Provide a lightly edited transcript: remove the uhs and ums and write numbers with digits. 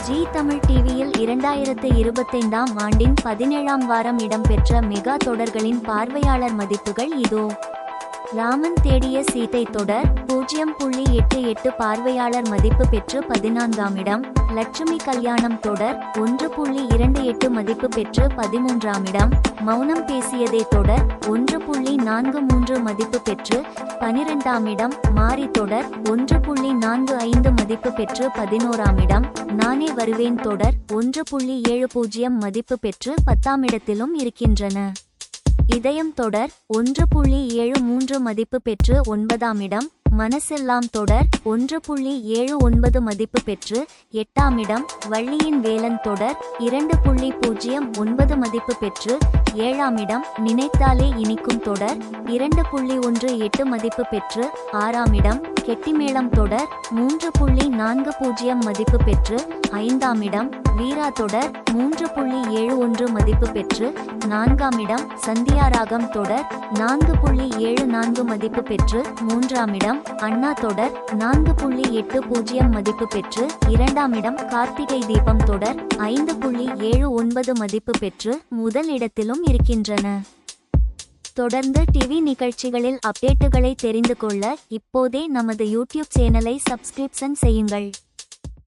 ஜீ தமிழ் டிவியில் 2025ஆம் ஆண்டின் 17ஆம் வாரம் இடம்பெற்ற மெகா தொடர்களின் பார்வையாளர் மதிப்புகள் இதோ. ராமன் தேடிய சீதை தொடர் 0.88 பார்வையாளர் மதிப்பு பெற்று 14ஆம் இடம். லட்சுமி கல்யாணம் தொடர் 1.28 மதிப்பு பெற்று 13ஆம் இடம். மௌனம் பேசியதே தொடர் 1.43 மதிப்பு பெற்று 12ஆம் இடம். மாரி தொடர் 1.45 மதிப்பு பெற்று 11ஆம் இடம். நானே வருவேன் தொடர் 1.70 மதிப்பு பெற்று 10ஆம் இடத்திலும் இருக்கின்றன. இதயம் தொடர் 1.73 மதிப்பு பெற்று 9ஆம் இடம். மனசெல்லாம் தொடர் 1.79 மதிப்பு பெற்று 8ஆம் இடம். வள்ளியின் வேலன் தொடர் 2.09 மதிப்பு பெற்று 7ஆம் இடம். நினைத்தாலே இனிக்கும் தொடர் 2.18 மதிப்பு பெற்று 6ஆம் இடம். கெட்டிமேளம் தொடர் 3.40 மதிப்பு பெற்று 5ஆம் இடம். வீரா தொடர் 3.71 மதிப்பு பெற்று 4ஆம் இடம். சந்தியாராகம் தொடர் 4.74 மதிப்பு பெற்று 3ஆம் இடம். அண்ணா தொடர் 4.80 மதிப்பு பெற்று 2ஆம் இடம். கார்த்திகை தீபம் தொடர் 5.79 மதிப்பு பெற்று முதல் இடத்திலும் இருக்கின்றன. தொடர்ந்து டிவி நிகழ்ச்சிகளில் அப்டேட்டுகளை தெரிந்து கொள்ள இப்போதே நமது யூடியூப் சேனலை சப்ஸ்கிரிப்ஷன் செய்யுங்கள்.